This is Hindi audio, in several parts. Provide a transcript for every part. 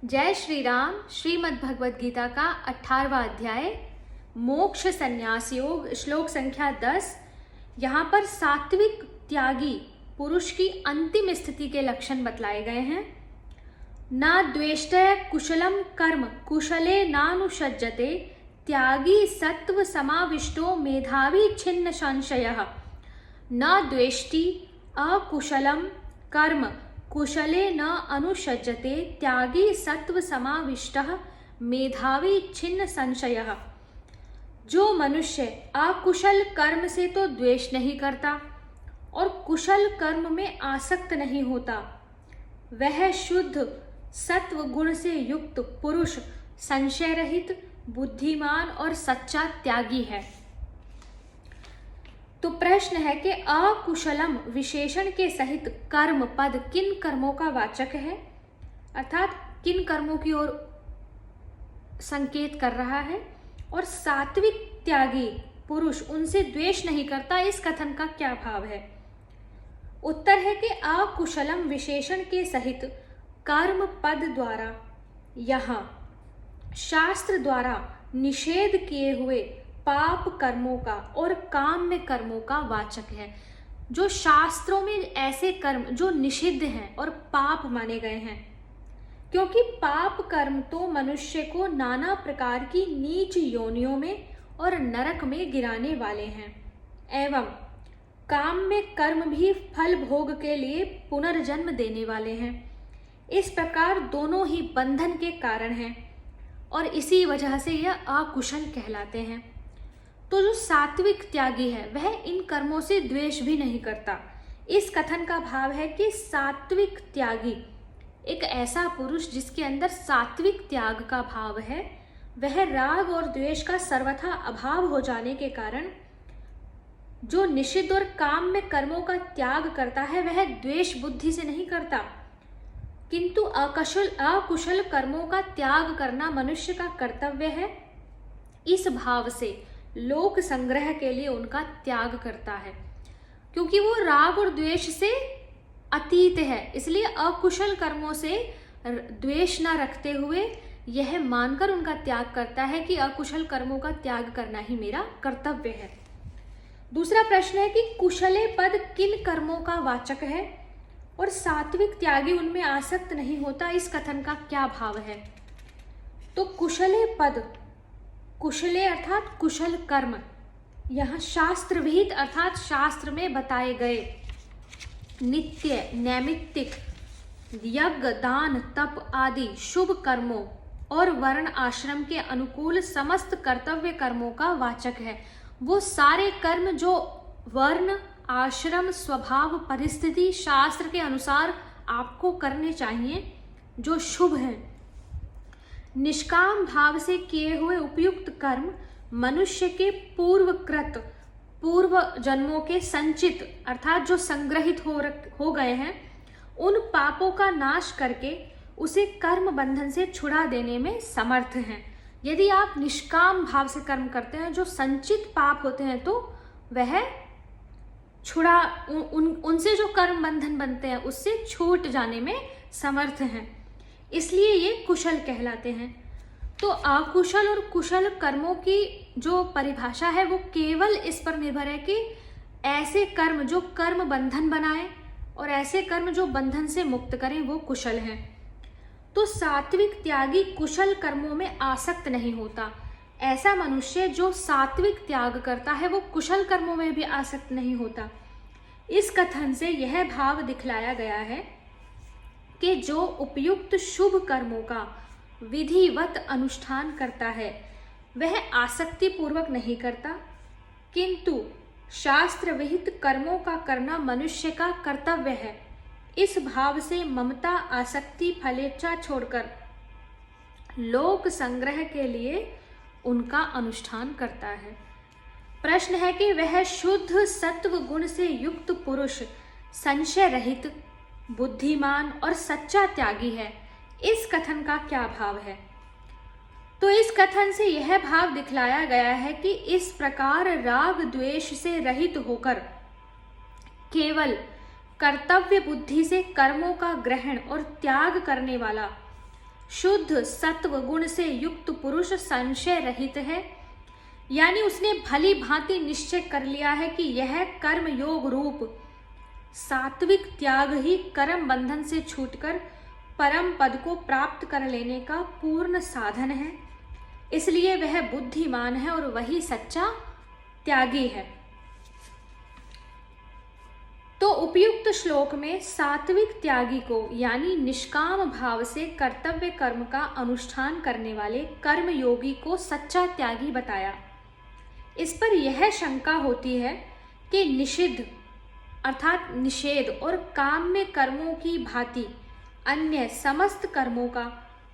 जय श्री राम। श्रीमद् भगवद गीता का 18वां अध्याय मोक्ष संन्यास योग, श्लोक संख्या 10। यहाँ पर सात्विक त्यागी पुरुष की अंतिम स्थिति के लक्षण बतलाए गए हैं। न द्वेष्टय कुशलम कर्म कुशले नानुषज्जते त्यागी सत्व समाविष्टो मेधावी छिन्न संशयः। न द्वेष्टि अकुशलम कर्म कुशले न अनुषज्जते त्यागी सत्व समाविष्टः मेधावी छिन्न संशयः। जो मनुष्य अकुशल कर्म से तो द्वेष नहीं करता और कुशल कर्म में आसक्त नहीं होता, वह शुद्ध सत्व गुण से युक्त पुरुष संशय रहित, बुद्धिमान और सच्चा त्यागी है। तो प्रश्न है कि अकुशलम विशेषण के सहित कर्म पद किन कर्मों का वाचक है, अर्थात किन कर्मों की ओर संकेत कर रहा है, और सात्विक त्यागी पुरुष उनसे द्वेष नहीं करता, इस कथन का क्या भाव है। उत्तर है कि अकुशलम विशेषण के सहित कर्म पद द्वारा यहाँ शास्त्र द्वारा निषेध किए हुए पाप कर्मों का और काम्य कर्मों का वाचक है। जो शास्त्रों में ऐसे कर्म जो निषिद्ध हैं और पाप माने गए हैं, क्योंकि पाप कर्म तो मनुष्य को नाना प्रकार की नीच योनियों में और नरक में गिराने वाले हैं, एवं काम्य कर्म भी फल भोग के लिए पुनर्जन्म देने वाले हैं। इस प्रकार दोनों ही बंधन के कारण हैं और इसी वजह से यह अकुशल कहलाते हैं। तो जो सात्विक त्यागी है वह इन कर्मों से द्वेष भी नहीं करता। इस कथन का भाव है कि सात्विक त्यागी एक ऐसा पुरुष जिसके अंदर सात्विक त्याग का भाव है, वह राग और द्वेष का सर्वथा अभाव हो जाने के कारण जो निषिद्ध और काम्य कर्मों का त्याग करता है वह द्वेष बुद्धि से नहीं करता, किंतु अकुशल कर्मों का त्याग करना मनुष्य का कर्तव्य है। इस भाव से लोक संग्रह के लिए उनका त्याग करता है, क्योंकि वो राग और द्वेष से अतीत है, इसलिए अकुशल कर्मों से द्वेष न रखते हुए यह मानकर उनका त्याग करता है कि अकुशल कर्मों का त्याग करना ही मेरा कर्तव्य है। दूसरा प्रश्न है कि कुशले पद किन कर्मों का वाचक है और सात्विक त्यागी उनमें आसक्त नहीं होता, इस कथन का क्या भाव है। तो कुशले पद, कुशले अर्थात कुशल कर्म, यहाँ शास्त्र विहित अर्थात शास्त्र में बताए गए नित्य नैमित्तिक यज्ञ दान तप आदि शुभ कर्मों और वर्ण आश्रम के अनुकूल समस्त कर्तव्य कर्मों का वाचक है। वो सारे कर्म जो वर्ण आश्रम स्वभाव परिस्थिति शास्त्र के अनुसार आपको करने चाहिए, जो शुभ हैं, निष्काम भाव से किए हुए उपयुक्त कर्म मनुष्य के पूर्व जन्मों के संचित अर्थात जो संग्रहित हो गए हैं उन पापों का नाश करके उसे कर्म बंधन से छुड़ा देने में समर्थ हैं। यदि आप निष्काम भाव से कर्म करते हैं, जो संचित पाप होते हैं, तो वह उनसे जो कर्म बंधन बनते हैं उससे छूट जाने में समर्थ हैं, इसलिए ये कुशल कहलाते हैं। तो अकुशल और कुशल कर्मों की जो परिभाषा है वो केवल इस पर निर्भर है कि ऐसे कर्म जो कर्म बंधन बनाए और ऐसे कर्म जो बंधन से मुक्त करें वो कुशल हैं। तो सात्विक त्यागी कुशल कर्मों में आसक्त नहीं होता। ऐसा मनुष्य जो सात्विक त्याग करता है वो कुशल कर्मों में भी आसक्त नहीं होता। इस कथन से यह भाव दिखलाया गया है कि जो उपयुक्त शुभ कर्मों का विधिवत अनुष्ठान करता है वह आसक्ति पूर्वक नहीं करता, किंतु शास्त्र विहित कर्मों का करना मनुष्य का कर्तव्य है। इस भाव से ममता आसक्ति फलेच्छा छोड़कर लोक संग्रह के लिए उनका अनुष्ठान करता है। प्रश्न है कि वह शुद्ध सत्व गुण से युक्त पुरुष संशय रहित, बुद्धिमान और सच्चा त्यागी है, इस कथन का क्या भाव है। तो इस कथन से यह भाव दिखलाया गया है कि इस प्रकार राग द्वेष से रहित होकर केवल कर्तव्य बुद्धि से कर्मों का ग्रहण और त्याग करने वाला शुद्ध सत्व गुण से युक्त पुरुष संशय रहित है, यानी उसने भली भांति निश्चय कर लिया है कि यह कर्म योग रूप सात्विक त्याग ही कर्म बंधन से छूटकर परम पद को प्राप्त कर लेने का पूर्ण साधन है। इसलिए वह बुद्धिमान है और वही सच्चा त्यागी है। तो उपयुक्त श्लोक में सात्विक त्यागी को यानी निष्काम भाव से कर्तव्य कर्म का अनुष्ठान करने वाले कर्म योगी को सच्चा त्यागी बताया। इस पर यह शंका होती है कि निषिद्ध अर्थात निषेध और काम में कर्मों की भांति अन्य समस्त कर्मों का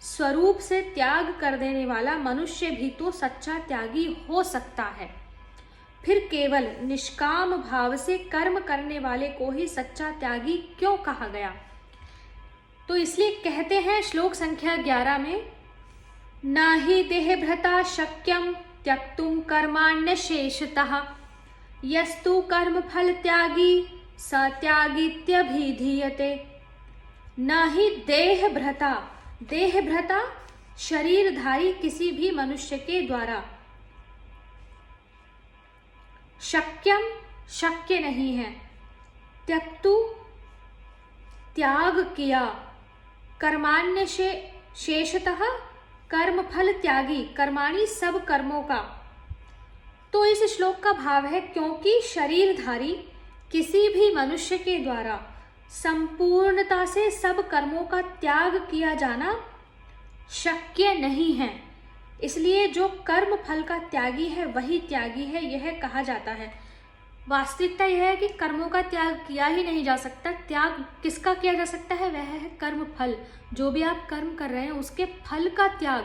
स्वरूप से त्याग कर देने वाला मनुष्य भी तो सच्चा त्यागी हो सकता है, फिर केवल निष्काम भाव से कर्म करने वाले को ही सच्चा त्यागी क्यों कहा गया? तो इसलिए कहते हैं श्लोक संख्या 11 में, न हि देहभृता शक्यम त्यक्तुम कर्माण्य शेषतः यस्तु कर्म फल त्यागी स त्यागीत्यभिधीयते। न ही देहभृता, देहभृता शरीरधारी किसी भी मनुष्य के द्वारा, शक्यम शक्य नहीं है, त्यक्तु त्याग किया, कर्मान्य शेषतः कर्म फल त्यागी, कर्माणि सब कर्मों का। तो इस श्लोक का भाव है क्योंकि शरीरधारी किसी भी मनुष्य के द्वारा संपूर्णता से सब कर्मों का त्याग किया जाना शक्य नहीं है, इसलिए जो कर्म फल का त्यागी है वही त्यागी है, यह कहा जाता है। वास्तविकता यह है कि कर्मों का त्याग किया ही नहीं जा सकता। त्याग किसका किया जा सकता है? वह है कर्म फल। जो भी आप कर्म कर रहे हैं उसके फल का त्याग,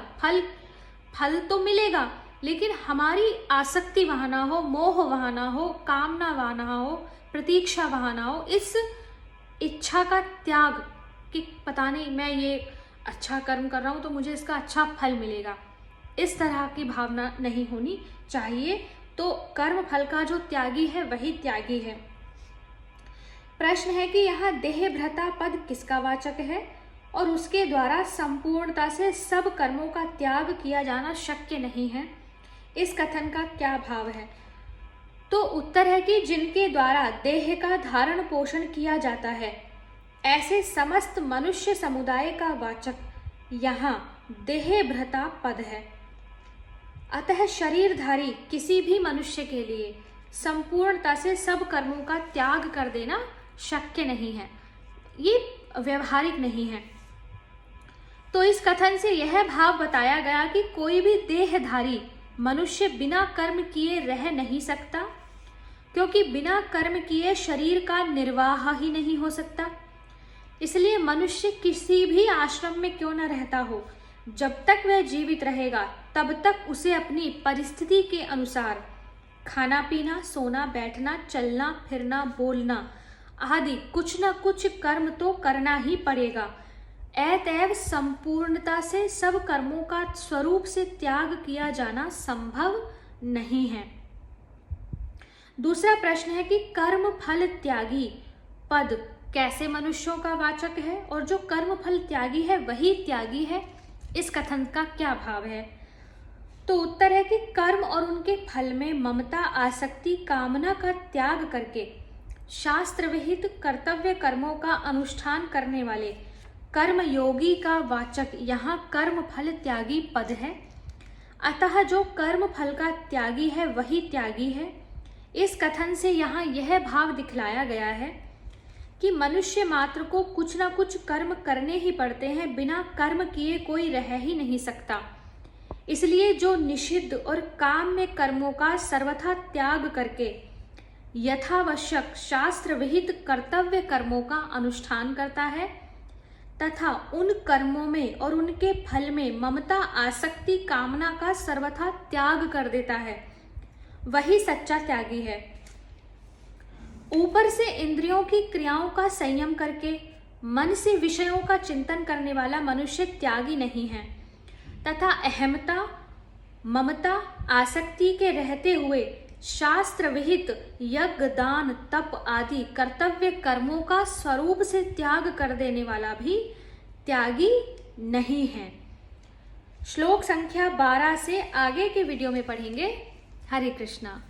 फल तो मिलेगा, लेकिन हमारी आसक्ति वहां ना हो, मोह वहां ना हो, कामना वहां ना हो, प्रतीक्षा वहां ना हो, इस इच्छा का त्याग कि पता नहीं मैं ये अच्छा कर्म कर रहा हूं तो मुझे इसका अच्छा फल मिलेगा, इस तरह की भावना नहीं होनी चाहिए। तो कर्म फल का जो त्यागी है वही त्यागी है। प्रश्न है कि यहाँ देहभृता पद किसका वाचक है और उसके द्वारा संपूर्णता से सब कर्मों का त्याग किया जाना शक्य नहीं है, इस कथन का क्या भाव है? तो उत्तर है कि जिनके द्वारा देह का धारण पोषण किया जाता है ऐसे समस्त मनुष्य समुदाय का वाचक यहाँ देहभृता पद है। अतः शरीरधारी किसी भी मनुष्य के लिए संपूर्णता से सब कर्मों का त्याग कर देना शक्य नहीं है, ये व्यवहारिक नहीं है। तो इस कथन से यह भाव बताया गया कि कोई भी देहधारी मनुष्य बिना कर्म किए रह नहीं सकता, क्योंकि बिना कर्म किए शरीर का निर्वाह ही नहीं हो सकता। इसलिए मनुष्य किसी भी आश्रम में क्यों न रहता हो, जब तक वह जीवित रहेगा तब तक उसे अपनी परिस्थिति के अनुसार खाना पीना, सोना, बैठना, चलना फिरना, बोलना आदि कुछ न कुछ कर्म तो करना ही पड़ेगा। अतएव संपूर्णता से सब कर्मों का स्वरूप से त्याग किया जाना संभव नहीं है। दूसरा प्रश्न है कि कर्म फल त्यागी पद कैसे मनुष्यों का वाचक है और जो कर्म फल त्यागी है वही त्यागी है, इस कथन का क्या भाव है? तो उत्तर है कि कर्म और उनके फल में ममता, आसक्ति, कामना का त्याग करके शास्त्र विहित कर्तव्य कर्मों का अनुष्ठान करने वाले कर्म योगी का वाचक यहाँ कर्म फल त्यागी पद है। अतः जो कर्म फल का त्यागी है वही त्यागी है। इस कथन से यहाँ यह भाव दिखलाया गया है कि मनुष्य मात्र को कुछ ना कुछ कर्म करने ही पड़ते हैं, बिना कर्म किए कोई रह ही नहीं सकता। इसलिए जो निषिद्ध और काम में कर्मों का सर्वथा त्याग करके यथावश्यक शास्त्र विहित कर्तव्य कर्मों का अनुष्ठान करता है तथा उन कर्मों में और उनके फल में ममता, आसक्ति, कामना का सर्वथा त्याग कर देता है, वही सच्चा त्यागी है। ऊपर से इंद्रियों की क्रियाओं का संयम करके मन से विषयों का चिंतन करने वाला मनुष्य त्यागी नहीं है तथा अहमता, ममता, आसक्ति के रहते हुए शास्त्र विहित यज्ञ, दान, तप आदि कर्तव्य कर्मों का स्वरूप से त्याग कर देने वाला भी त्यागी नहीं है। श्लोक संख्या 12 से आगे के वीडियो में पढ़ेंगे। हरे कृष्णा।